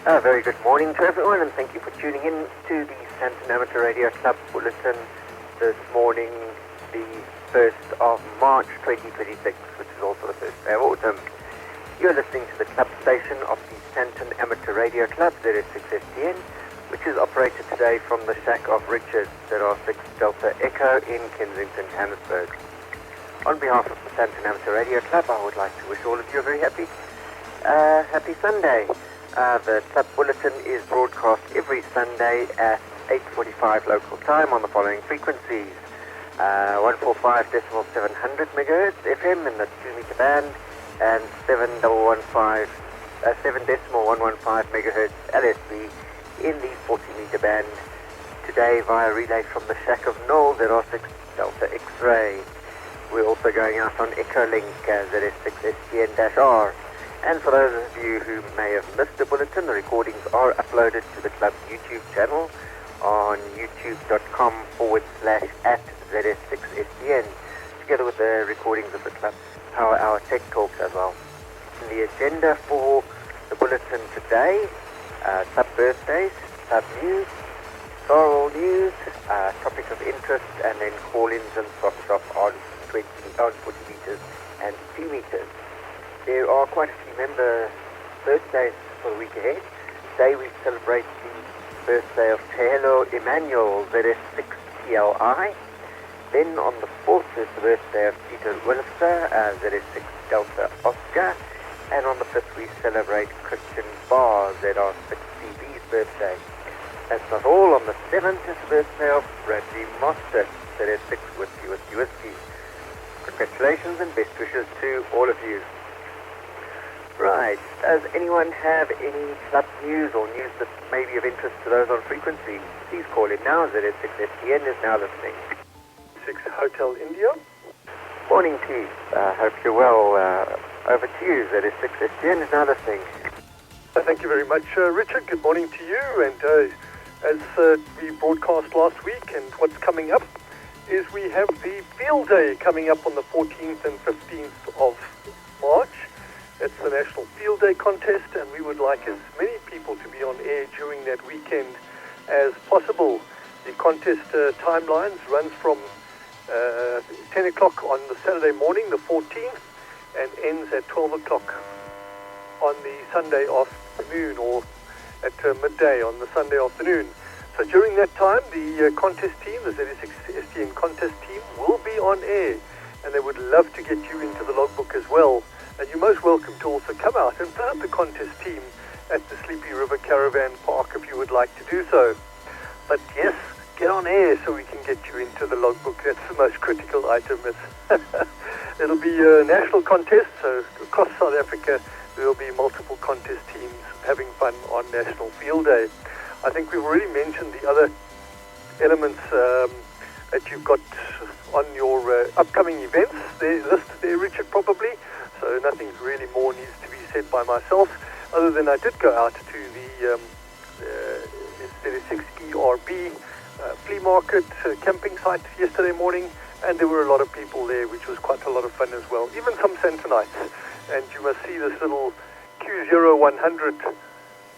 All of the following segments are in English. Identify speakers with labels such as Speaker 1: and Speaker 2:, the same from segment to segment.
Speaker 1: Very good morning to everyone, and thank you for tuning in to the Sandton Amateur Radio Club Bulletin this morning, the 1st of March 2026, which is also the first day of autumn. You're listening to the club station of the Sandton Amateur Radio Club, ZS6STN, which is operated today from the shack of Richard, ZS6 Delta Echo in Kensington, Johannesburg. On behalf of the Sandton Amateur Radio Club, I would like to wish all of you a very happy Sunday. The club bulletin is broadcast every Sunday at 8:45 local time on the following frequencies: 145.700 MHz FM in the 2-meter band, and 7.115 MHz LSB in the 40-meter band. Today via relay from the shack of Noel, ZS6 Delta X-Ray. We're also going out on Echolink ZS6STN-R. And for those of you who may have missed the bulletin, the recordings are uploaded to the club's YouTube channel on youtube.com/@ZS6STN, together with the recordings of the club's Power Hour Tech Talks as well. And the agenda for the bulletin today: club birthdays, club news, Sorrel news, topic of interest, and then call-ins and swap shop on 40 meters and 2 meters. There are quite a few member birthdays for the week ahead. Today we celebrate the birthday of Tehelo Emmanuel, ZS6TLI. Then on the 4th is the birthday of Peter Willister, ZS6 Delta Oscar. And on the 5th we celebrate Christian Barr, ZR6CB's birthday. That's not all. On the 7th is the birthday of Bradley Mostert, ZS6 Whiskey. Congratulations and best wishes to all of you. Right, does anyone have any club news or news that may be of interest to those on frequency? Please call in now. ZS6STN is now listening.
Speaker 2: 6 Hotel India.
Speaker 1: Morning to you. Hope you're well. Over to you. ZS6STN is now listening.
Speaker 2: Thank you very much, Richard. Good morning to you. And as we broadcast last week, and what's coming up is we have the field day coming up on the 14th and 15th of March. It's the National Field Day contest, and we would like as many people to be on air during that weekend as possible. The contest timelines runs from 10 o'clock on the Saturday morning, the 14th, and ends at 12 o'clock on the Sunday afternoon, or at midday on the Sunday afternoon. So during that time, the contest team, the ZS6STN contest team, will be on air, and they would love to get you into the logbook as well. And you're most welcome to also come out and visit the contest team at the Sleepy River Caravan Park if you would like to do so. But yes, get on air so we can get you into the logbook. That's the most critical item. It'll be a national contest, so across South Africa there will be multiple contest teams having fun on National Field Day. I think we've already mentioned the other elements that you've got on your upcoming events. They're listed there, Richard, probably. So nothing really more needs to be said by myself, other than I did go out to the 36ERB flea market camping site yesterday morning, and there were a lot of people there, which was quite a lot of fun as well, even some Santonites. And you must see this little Q0100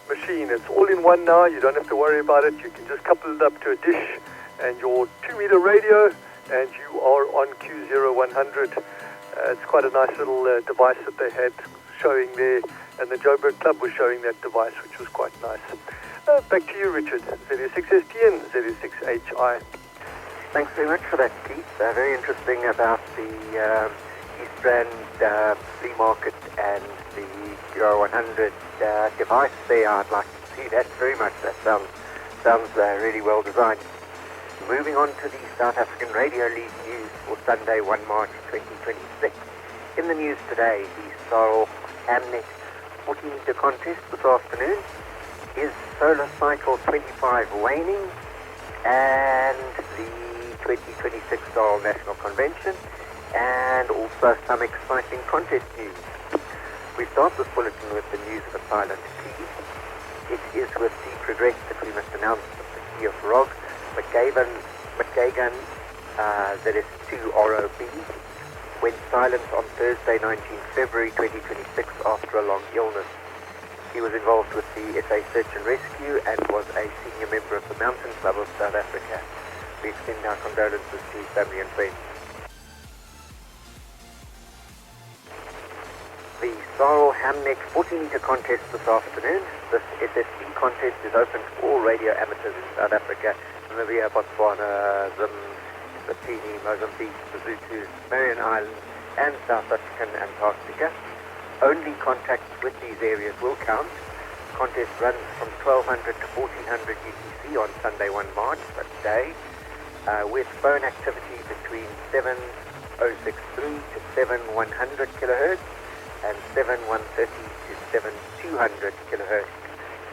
Speaker 2: machine. It's all in one now. You don't have to worry about it. You can just couple it up to a dish and your 2-meter radio, and you are on Q0100. It's quite a nice little device that they had showing there, and the Joburg Club was showing that device, which was quite nice. Back to you, Richard. ZS6STN, ZS6HI.
Speaker 1: Thanks very much for that, Keith. Very interesting about the East Rand flea market and the Q100 device there. I'd like to see that very much. That sounds really well designed. Moving on to the South African Radio League news for Sunday, 1 March 2026. In the news today, the Sorrel Hamnet 40-meter contest this afternoon is Solar Cycle 25 waning, and the 2026 Sorrel National Convention, and also some exciting contest news. We start this bulletin with the news of a silent key. It is with deep regret that we must announce that the key of Rog McGagan, ZS2ROB, went silent on Thursday, 19 February 2026 after a long illness. He was involved with the SA Search and Rescue and was a senior member of the Mountain Club of South Africa. We extend our condolences to his family and friends. The Sarl Hamnet 40-metre contest this afternoon. This SSB contest is open to all radio amateurs in South Africa, Namibia, Botswana, Eswatini, Mozambique, Lesotho, Marion Islands, and South African Antarctica. Only contacts with these areas will count. The contest runs from 1200 to 1400 UTC on Sunday 1 March, that day, with phone activity between 7063 to 7100 kilohertz and 7130 to 7200 kilohertz.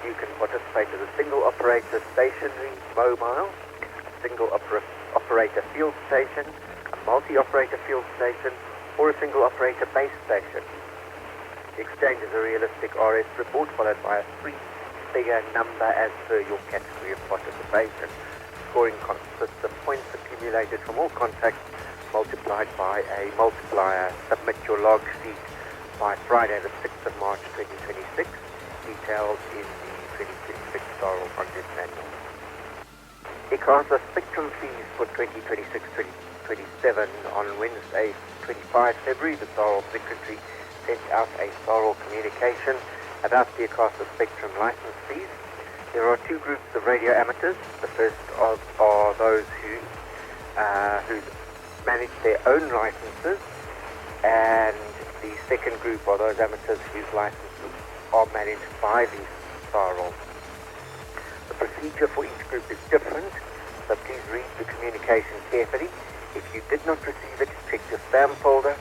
Speaker 1: You can participate as a single operator stationary, mobile, single operator field station, a multi-operator field station, or a single operator base station. The exchange is a realistic RS report followed by a 3-figure number as per your category of participation. Scoring consists of points accumulated from all contacts multiplied by a multiplier. Submit your log sheet by Friday the 6th of March 2026, detailed in the 2026 Sarl Contest Manual. ICASA spectrum fees for 2026-2027 on Wednesday 25 February, the Sarl Secretary sent out a Sarl communication about the ICASA spectrum license fees. There are two groups of radio amateurs. The first are those who manage their own licenses, and the second group are those amateurs whose licenses are managed by the Sarl. The procedure for each group is different, so please read the communication carefully. If you did not receive it, check your spam folder,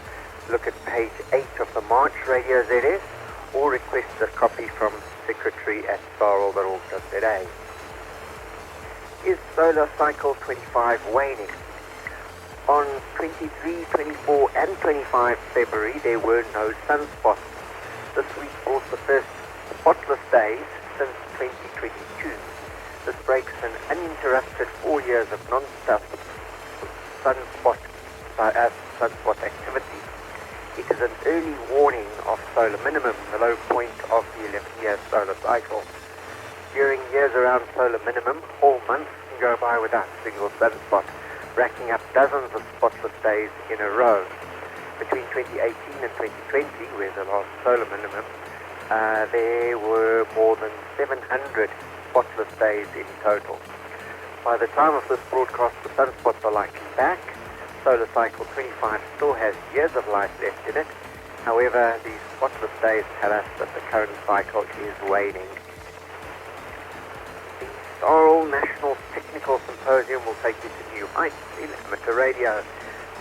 Speaker 1: look at page 8 of the March Radio ZS, or request a copy from secretary@sarl.org.za. Is Solar Cycle 25 waning? On 23, 24 and 25 February there were no sunspots. This week brought the first spotless days since 2022. This breaks an uninterrupted 4 years of non-stop sunspot activity. It is an early warning of solar minimum, the low point of the 11-year solar cycle. During years around solar minimum, whole months can go by without a single sunspot, racking up dozens of spotless days in a row. Between 2018 and 2020, where the last solar minimum, there were more than 700 spotless days in total. By the time of this broadcast, the sunspots are likely back. Solar cycle 25 still has years of life left in it. However, these spotless days tell us that the current cycle is waning. The Sarl National Technical Symposium will take you to new heights in amateur radio.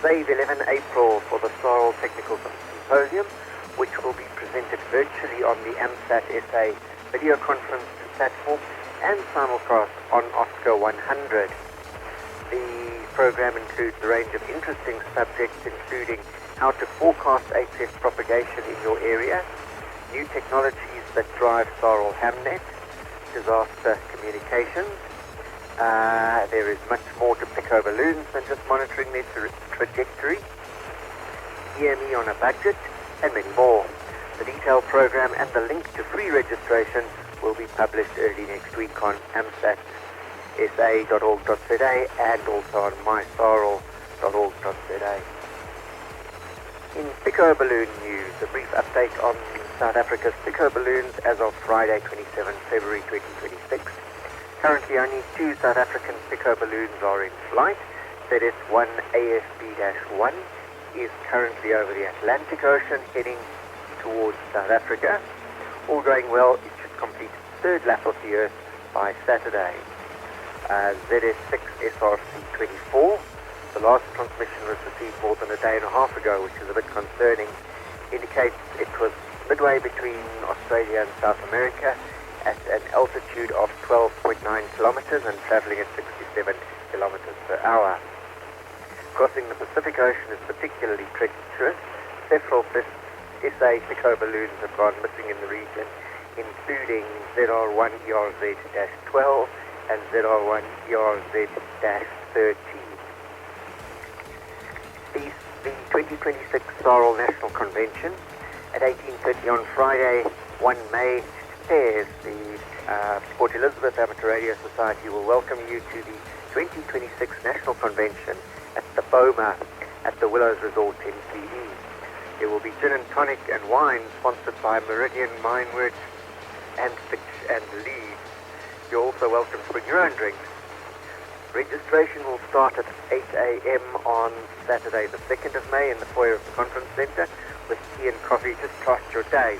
Speaker 1: Save 11 April for the Sarl Technical Symposium, which will be presented virtually on the AMSAT SA video conference platform and simulcast on Oscar 100. The program includes a range of interesting subjects, including how to forecast HF propagation in your area, new technologies that drive Sarl Hamnet, disaster communications. There is much more to pico balloons than just monitoring their trajectory, EME on a budget, and many more. The detailed program and the link to free registration will be published early next week on amsatsa.org.za and also on mysarl.org.za. In pico balloon news, a brief update on South Africa's pico balloons as of Friday 27 February 2026. Currently only 2 South African pico balloons are in flight. ZS1 ASB-1 is currently over the Atlantic Ocean heading towards South Africa. All going well, it should complete its third lap of the Earth by Saturday. ZS6STN, the last transmission was received more than a day and a half ago, which is a bit concerning. Indicates it was midway between Australia and South America at an altitude of 12.9 kilometers and traveling at 67 kilometers per hour. Crossing the Pacific Ocean is particularly treacherous. Several SA pico balloons have gone missing in the region, including ZR1 ERZ-12 and ZR1 ERZ-13. The 2026 Sarl National Convention at 18:30 on Friday, 1 May, says, the Port Elizabeth Amateur Radio Society will welcome you to the 2026 National Convention at the Boma at the Willows Resort in PE. There will be gin and tonic and wine sponsored by Meridian, Minewood, and Fitch and Leeds. You're also welcome to bring your own drinks. Registration will start at 8 a.m. on Saturday the 2nd of May in the foyer of the conference centre with tea and coffee to start your day.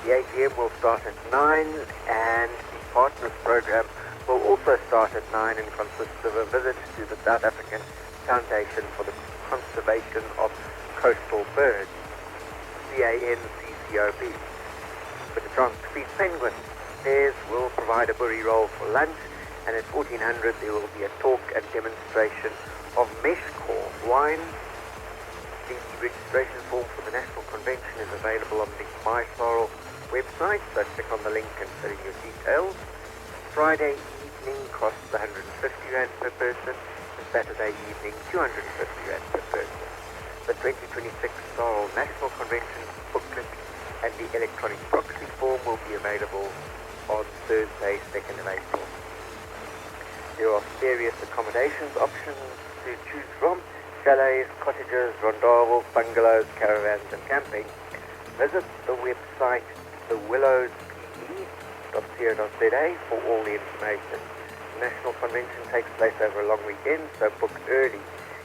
Speaker 1: The AGM will start at 9 and the Partners program will also start at 9 and consists of a visit to the South African Foundation for the Conservation of Coastal Birds, CANCCOB. With a chance to feed penguins, Bears will provide a burry roll for lunch, and at 1400 there will be a talk and demonstration of meshcore wine. The registration form for the National Convention is available on the MySorrel website, so click on the link and fill in your details. Friday evening costs 150 Rand per person, and Saturday evening 250 Rand per person. The 2026 Sorrel National Convention booklet and the electronic proxy form will be available on Thursday, 2nd of April. There are various accommodations options to choose from: chalets, cottages, rondavels, bungalows, caravans and camping. Visit the website thewillowspe.co.za for all the information. The National Convention takes place over a long weekend, so book early.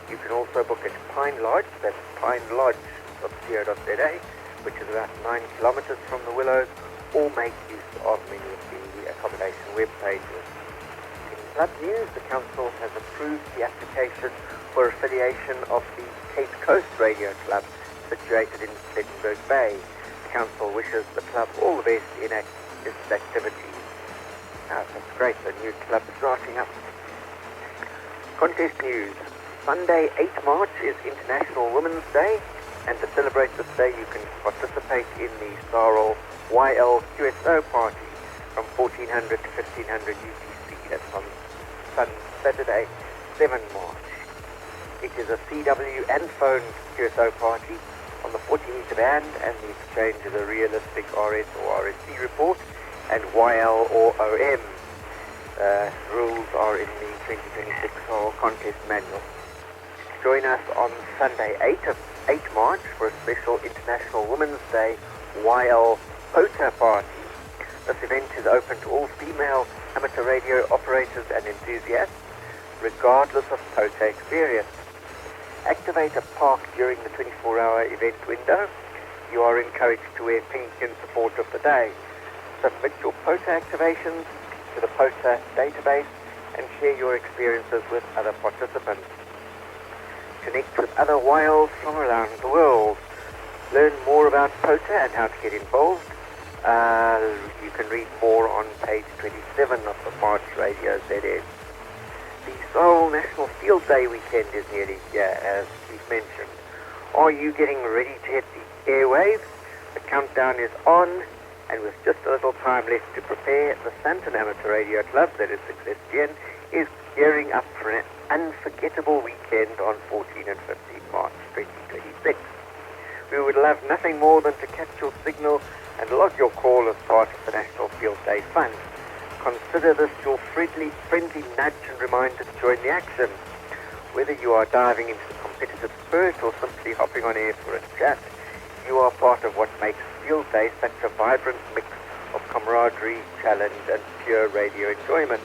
Speaker 1: You can also book at Pine Lodge, that's pinelodge.co.za, which is about 9 kilometres from the Willows, or make use of many of the accommodation web pages. In club news, the Council has approved the application for affiliation of the Cape Coast Radio Club, situated in Plettenberg Bay. The Council wishes the club all the best in its activities. That's great, a new club starting up. Contest news. Sunday, 8 March is International Women's Day, and to celebrate this day you can participate in the Sorrel YL QSO party from 1400 to 1500 UTC. That's on Saturday, 7 March. It is a CW and phone QSO party on the 40-meter band, and the exchange is a realistic RS or RSC report and YL or OM. Rules are in the 2026 Sorrel contest manual. Join us on Sunday, 8 March for a special International Women's Day YL POTA party. This event is open to all female amateur radio operators and enthusiasts, regardless of POTA experience. Activate a park during the 24-hour event window. You are encouraged to wear pink in support of the day. Submit your POTA activations to the POTA database and share your experiences with other participants. Connect with other YLs from around the world. Learn more about POTA and how to get involved. You can read more on page 27 of the March Radio ZS. The Sorrel National Field Day weekend is nearly here, as we've mentioned. Are you getting ready to hit the airwaves? The countdown is on, and with just a little time left to prepare, the Sandton Amateur Radio Club, that is ZS6STN, is gearing up for an unforgettable weekend on 14 and 15 March 2026. We would love nothing more than to catch your signal and log your call as part of the National Field Day Fund. Consider this your friendly nudge and reminder to join the action. Whether you are diving into the competitive spirit or simply hopping on air for a chat, you are part of what makes Field Day such a vibrant mix of camaraderie, challenge and pure radio enjoyment.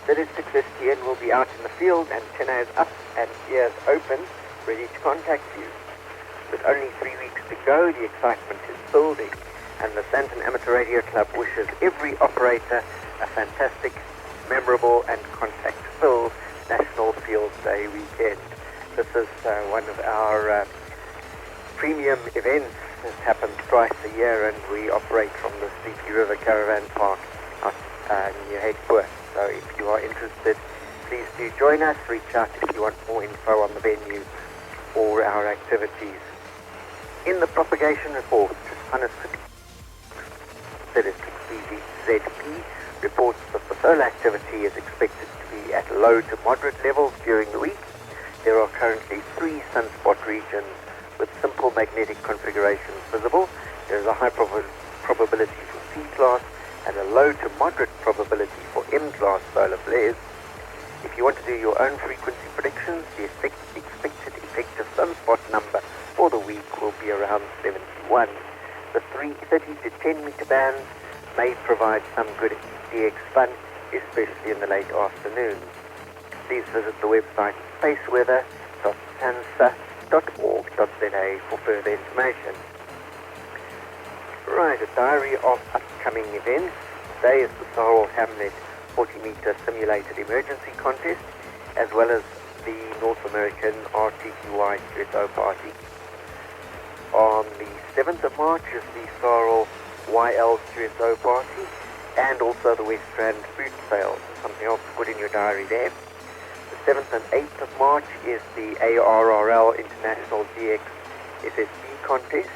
Speaker 1: ZS6STN will be out in the field, antennas up and ears open, ready to contact you. With only 3 weeks to go, the excitement is building, and the Sandton Amateur Radio Club wishes every operator a fantastic, memorable and contact-filled National Field Day weekend. This is one of our premium events that happens twice a year, and we operate from the Sleepy River Caravan Park out near Hakepoort. So if you are interested, please do join us. Reach out if you want more info on the venue or our activities. In the propagation report, Hannes ZP reports that the solar activity is expected to be at low to moderate levels during the week. There are currently 3 sunspot regions with simple magnetic configurations visible. There is a high probability for C-class and a low to moderate probability for M-class solar flares. If you want to do your own frequency predictions, the expected effective sunspot number for the week will be around 71. The 30 to 10 meter bands may provide some good DX fun, especially in the late afternoon. Please visit the website spaceweather.sansa.org.za for further information. Right, a diary of upcoming events. Today is the Sorrel Hamlet 40-meter simulated emergency contest, as well as the North American RTQI QSO party. On the 7th of March is the Sorrel YL QSO party, and also the West Strand food sale. Something else to put in your diary there. The 7th and 8th of March is the ARRL International GX SSB contest,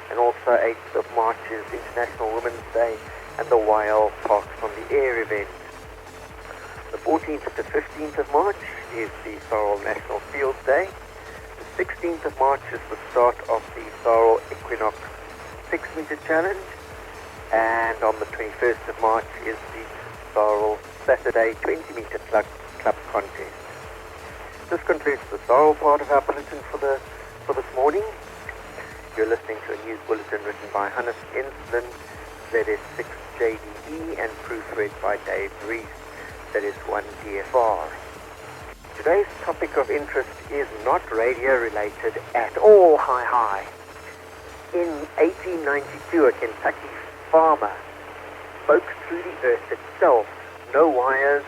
Speaker 1: and also 8th of March is International Women's Day and the YL Parks on the Air event. The 14th to 15th of March is the Sorrel National Field Day. The 16th of March is the start of the Sorrel Equinox 6-meter challenge. And on the 21st of March is the Sorrel Saturday 20-meter club contest. This concludes the Sorrel part of our bulletin for this morning. You're listening to a news bulletin written by Hannes Enslin, ZS6JDE, and proofread by Dave Rees, ZS1DFR. Today's topic of interest is not radio related at all. Hi. In 1892, a Kentucky farmer spoke through the earth itself. No wires,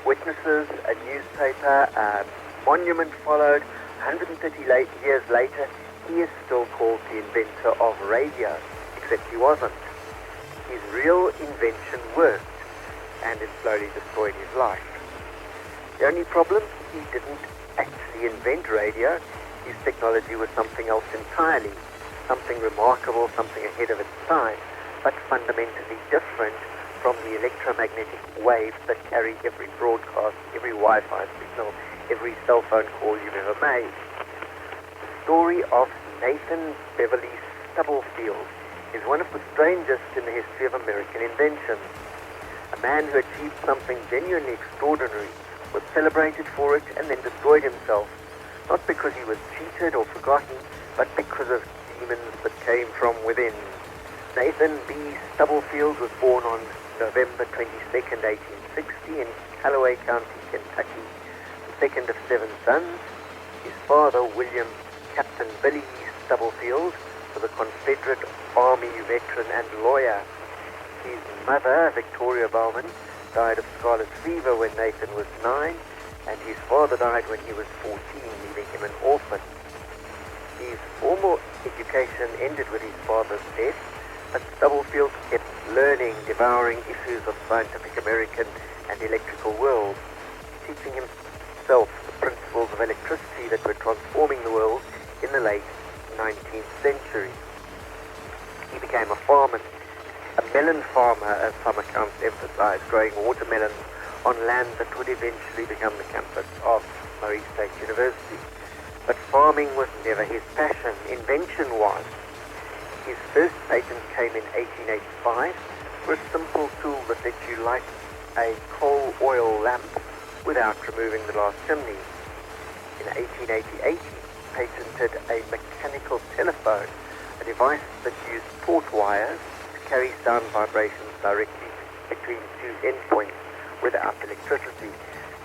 Speaker 1: witnesses, a newspaper, a monument followed. 130 years later, he is still called the inventor of radio, except he wasn't. His real invention worked, and it slowly destroyed his life. The only problem, he didn't actually invent radio. His technology was something else entirely, something remarkable, something ahead of its time, but fundamentally different from the electromagnetic waves that carry every broadcast, every Wi-Fi signal, every cell phone call you've ever made. The story of Nathan Beverly Stubblefield is one of the strangest in the history of American inventions. A man who achieved something genuinely extraordinary was celebrated for it and then destroyed himself, not because he was cheated or forgotten, but because of demons that came from within. Nathan B. Stubblefield was born on November 22nd, 1860 in Callaway County, Kentucky, the second of 7 sons. His father, William Captain Billy Stubblefield, was a Confederate Army veteran and lawyer. His mother, Victoria Bowman, died of scarlet fever when Nathan was 9, and his father died when he was 14, leaving him an orphan. His formal education ended with his father's death, but Stubblefield kept learning, devouring issues of Scientific American and electrical world, teaching himself the principles of electricity that were transforming the world in the late 19th century. He became a melon farmer, as some accounts emphasize, growing watermelons on land that would eventually become the campus of Murray State University. But farming was never his passion. Invention was. His first patent came in 1885 for a simple tool that lets you light a coal oil lamp without removing the last chimney. In 1888, he patented a mechanical telephone, a device that used taut wires to carry sound vibrations directly between two endpoints without electricity.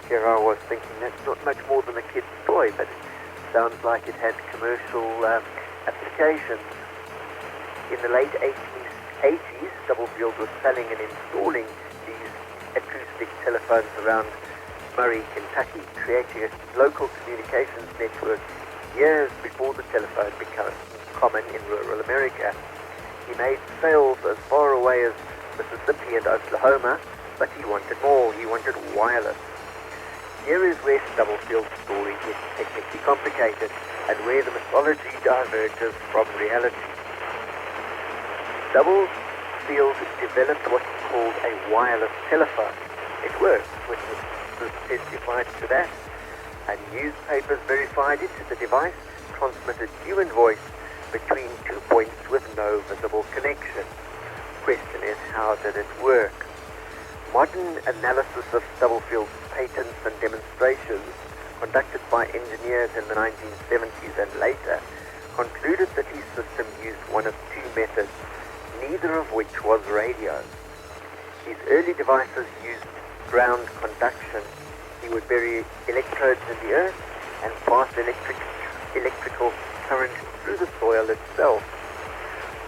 Speaker 1: Here I was thinking that's not much more than a kid's toy, but it sounds like it had commercial applications. In the late 1880s, Stubblefield was selling and installing these acoustic telephones around Murray, Kentucky, creating a local communications network years before the telephone became common in rural America. He made sales as far away as Mississippi and Oklahoma, but he wanted more. He wanted wireless. Here is where Stubblefield's story gets technically complicated and where the mythology diverges from reality. Stubblefield developed what he called a wireless telephone. It worked. Witnesses testified to that, and newspapers verified it. The device transmitted human voice between 2 points with no visible connection. question is, how did it work? Modern analysis of Stubblefield's patents and demonstrations conducted by engineers in the 1970s and later concluded that his system used one of two methods, neither of which was radio. His early devices used ground conduction. He would bury electrodes in the earth and pass electrical current through the soil itself.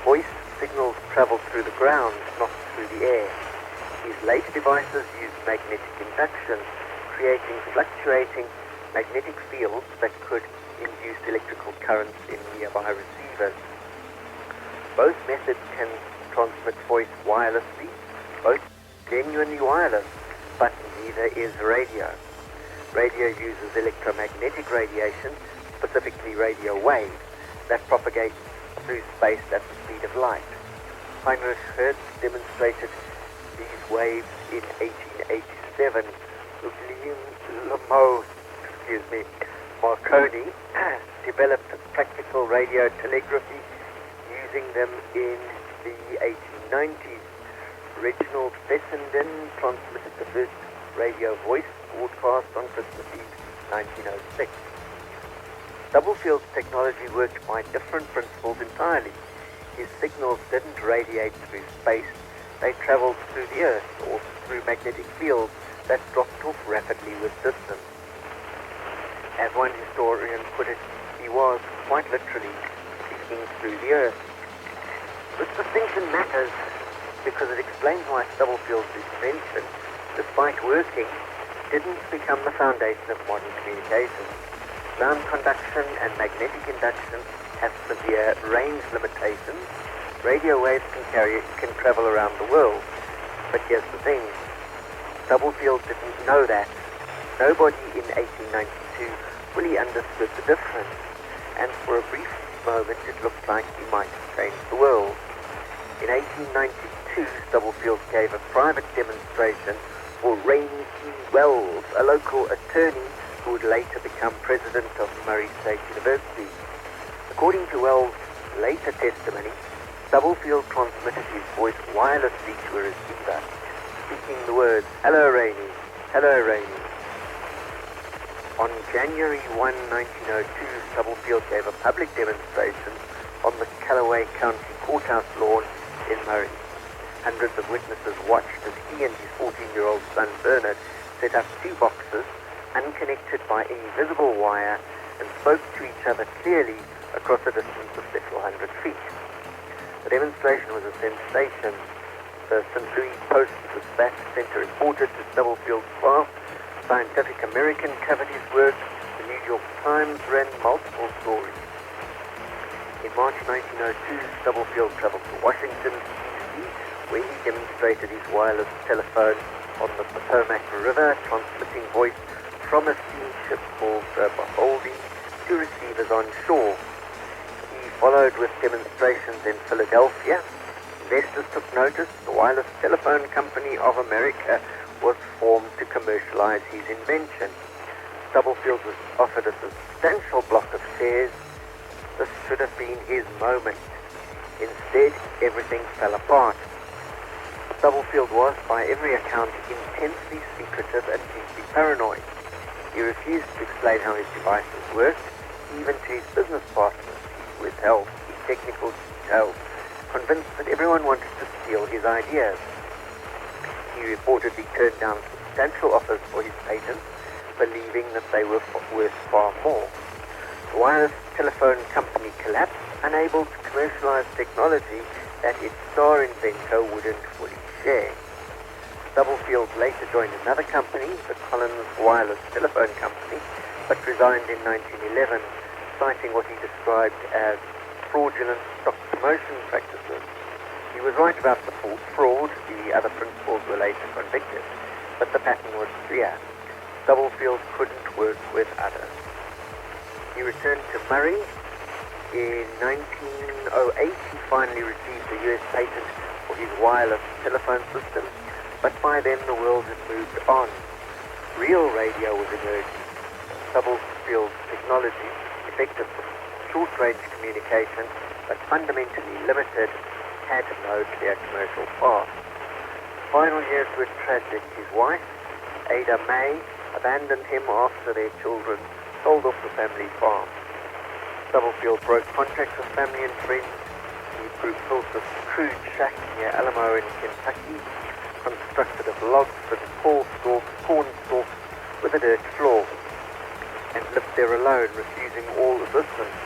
Speaker 1: Voice signals traveled through the ground, not through the air. His later devices used magnetic induction, creating fluctuating magnetic fields that could induce electrical currents in nearby receivers. Both methods can transmit voice wirelessly, both genuinely wireless, but neither is radio. Radio uses electromagnetic radiation, specifically radio waves, that propagate through space at the speed of light. Heinrich Hertz demonstrated these waves in 1887. Marconi developed practical radio telegraphy using them in the 1890s. Reginald Fessenden transmitted the first radio voice broadcast on Christmas Eve 1906. Stubblefield's technology worked by different principles entirely. His signals didn't radiate through space, they traveled through the earth or through magnetic fields that dropped off rapidly with distance. As one historian put it, he was, quite literally, speaking through the earth. This distinction matters because it explains why Stubblefield's invention, despite working, didn't become the foundation of modern communications. Ground conduction and magnetic induction have severe range limitations. Radio waves can travel around the world. But here's the thing. Stubblefield didn't know that. Nobody in 1892 fully understood the difference. And for a brief moment it looked like he might have changed the world. In 1892, Stubblefield gave a private demonstration for Rainy T. Wells, a local attorney who would later become president of Murray State University. According to Wells' later testimony, Stubblefield transmitted his voice wirelessly to a receiver, speaking the words, "Hello, Rainy. Hello, Rainy." On January 1, 1902, Stubblefield gave a public demonstration on the Callaway County Courthouse lawn in Murray. Hundreds of witnesses watched as he and his 14-year-old son Bernard set up two boxes, unconnected by any visible wire, and spoke to each other clearly across a distance of several hundred feet. The demonstration was a sensation. The St. Louis Post-Dispatch Center reported to Stubblefield's craft. Scientific American covered his work. The New York Times ran multiple stories. In March 1902, Stubblefield traveled to Washington, D.C., where he demonstrated his wireless telephone on the Potomac River, transmitting voice from a steamship called the Beholding to receivers on shore. He followed with demonstrations in Philadelphia. Investors took notice. The Wireless Telephone Company of America was formed to commercialize his invention. Stubblefield was offered a substantial block of shares. This should have been his moment. Instead, everything fell apart. Stubblefield was, by every account, intensely secretive and deeply paranoid. He refused to explain how his devices worked, even to his business partners. He withheld key technical details, convinced that everyone wanted to steal his ideas. He reportedly turned down substantial offers for his patents, believing that they were worth far more. The wireless telephone company collapsed, unable to commercialize technology that its star inventor wouldn't fully share. Stubblefield later joined another company, the Collins Wireless Telephone Company, but resigned in 1911, citing what he described as fraudulent stock promotion practices. He was right about the fraud. The other principals were later convicted, but the pattern was clear. Stubblefield couldn't work with others. He returned to Murray. In 1908, he finally received a U.S. patent for his wireless telephone system, but by then the world had moved on. Real radio was emerging. Stubblefield's technology, effective for short-range communication, but fundamentally limited had no clear commercial path. Final years were tragic. His wife, Ada May, abandoned him after their children sold off the family farm. Stubblefield broke contracts with family and friends. He built a crude shack near Alamo in Kentucky, constructed of logs and corn stalks with a dirt floor, and lived there alone, refusing all assistance.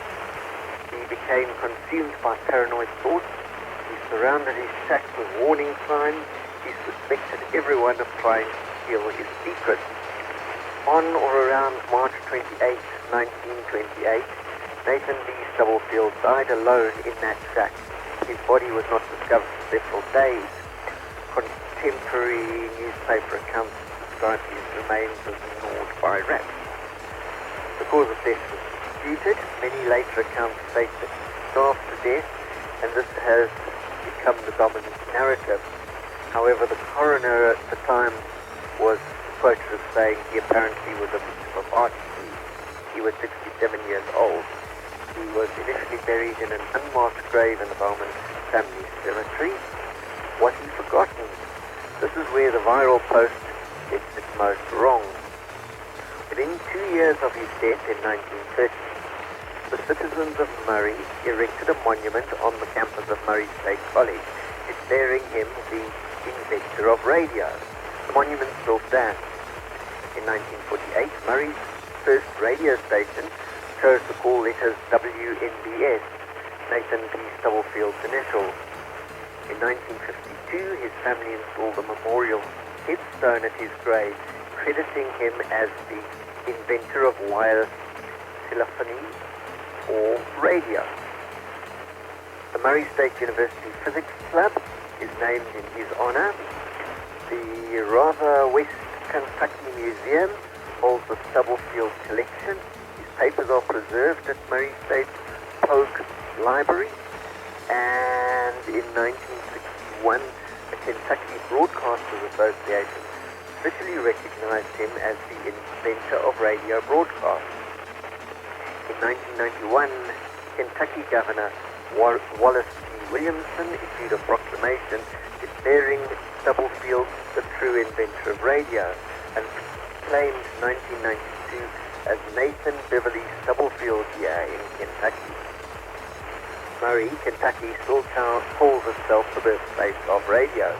Speaker 1: He became consumed by paranoid thoughts. He surrounded his shack with warning signs. He suspected everyone of trying to steal his secrets. On or around March 28, 1928, Nathan B. Stubblefield died alone in that shack. His body was not discovered for several days. Contemporary newspaper accounts describe his remains as gnawed by rats. The cause of death was disputed. Many later accounts state that he starved to death, and this has become the dominant narrative. However, the coroner at the time was quoted as saying he apparently was a victim of heart disease. He was 67 years old. He was initially buried in an unmarked grave in the Bowman family cemetery. Was he forgotten? This is where the viral post gets it most wrong. Within 2 years of his death in 1930, the citizens of Murray erected a monument on the campus of Murray State College, declaring him the inventor of radio. The monument still stands. In 1948, Murray's first radio station chose to call letters WNBS, Nathan B. Stubblefield's initials. In 1952, his family installed a memorial headstone at his grave, crediting him as the inventor of wireless telephony or radio. The Murray State University Physics Club is named in his honor. The rather West Kentucky Museum holds the Stubblefield collection. His papers are preserved at Murray State Polk Library. And in 1961, the Kentucky Broadcasters Association officially recognized him as the inventor of radio broadcasts. In 1991, Kentucky Governor Wallace T. Williamson issued a proclamation declaring Stubblefield the true inventor of radio and claimed 1992 as Nathan Beverly Stubblefield Year in Kentucky. Murray, Kentucky still calls itself the birthplace of radio.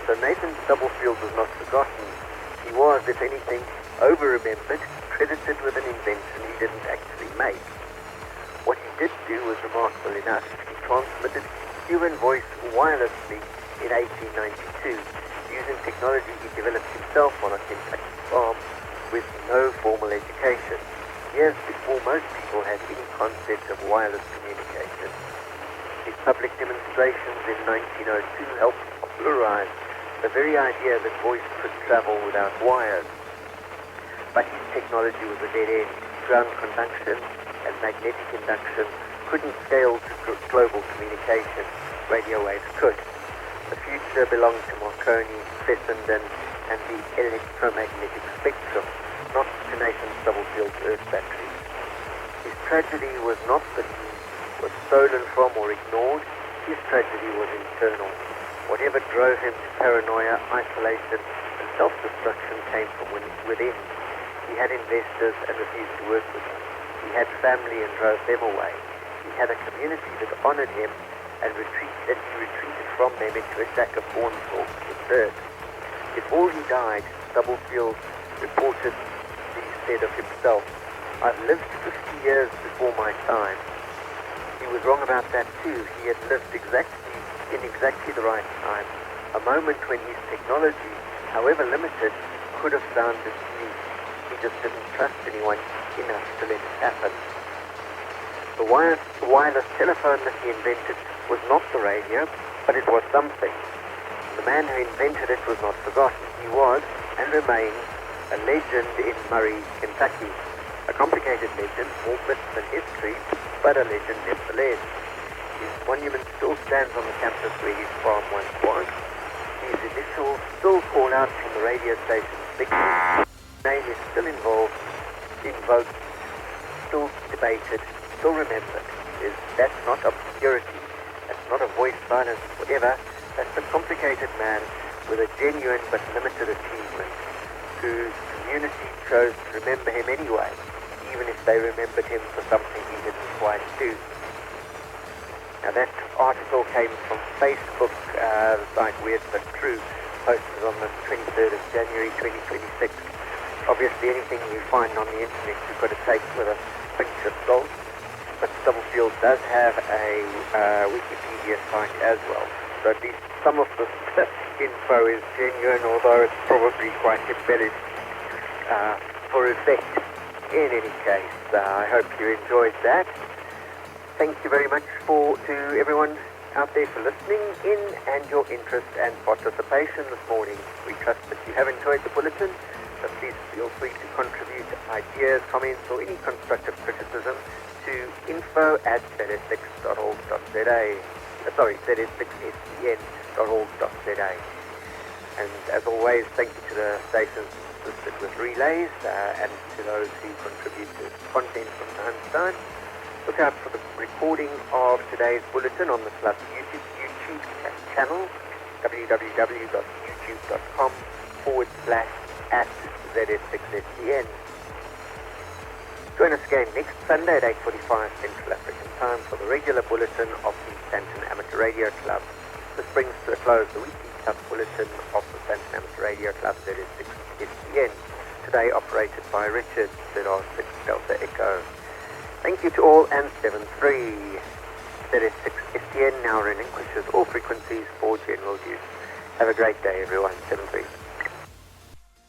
Speaker 1: So Nathan Stubblefield was not forgotten. He was, if anything, over-remembered, credited with an invention he didn't actually make. What he did do was remarkable enough. He transmitted human voice wirelessly in 1892, using technology he developed himself on a Kentucky farm with no formal education, years before most people had any concept of wireless communication. His public demonstrations in 1902 helped popularize the very idea that voice could travel without wires. But his technology was a dead end. Ground conduction and magnetic induction couldn't scale to global communication. Radio waves could. The future belonged to Marconi, Fessenden, and the electromagnetic spectrum, not to Nathan Stubblefield's Earth batteries. His tragedy was not that he was stolen from or ignored. His tragedy was internal. Whatever drove him to paranoia, isolation, and self-destruction came from within. He had investors and refused to work with them. He had family and drove them away. He had a community that honored him and he retreated from them into a shack of corn stalks with dirt. Before he died, Stubblefield reportedly said of himself, "I've lived 50 years before my time." He was wrong about that too. He had lived in exactly the right time, a moment when his technology, however limited, could have found its use. He just didn't trust anyone enough to let it happen. The wireless telephone that he invented was not the radio, but it was something. The man who invented it was not forgotten. He was, and remains, a legend in Murray, Kentucky. A complicated legend, more myths than history, but a legend nevertheless. His monument still stands on the campus where his farm once was. His initials still call out from the radio station's signal. His name is still invoked, still debated, still remembered. That's not obscurity. That's not a voice silence forever. That's a complicated man with a genuine but limited achievement, whose community chose to remember him anyway, even if they remembered him for something he didn't quite do. Now that article came from Facebook, the site Weird But True, posted on the 23rd of January 2026. Obviously anything you find on the internet you've got to take with a pinch of salt, but Stubblefield does have a Wikipedia site as well, so at least some of this info is genuine, although it's probably quite embellished for effect. In any case, I hope you enjoyed that. Thank you very much to everyone out there for listening in and your interest and participation this morning. We trust that you have enjoyed the bulletin, so please feel free to contribute ideas, comments or any constructive criticism to info@ZS6.org.za. ZS6STN.org.za. And as always, thank you to the stations assisted with relays and to those who contribute to content from time to time. Look out for the recording of today's bulletin on the Club YouTube channel, www.youtube.com/@ZS6STN. Join us again next Sunday at 8:45 Central African Time for the regular bulletin of the Sandton Amateur Radio Club. This brings to a close the weekly club bulletin of the Sandton Amateur Radio Club ZS6STN, today operated by Richard, ZR6 Delta Echo. Thank you to all, and 7-3. ZS6STN now relinquishes all frequencies for general use. Have a great day, everyone. 7-3.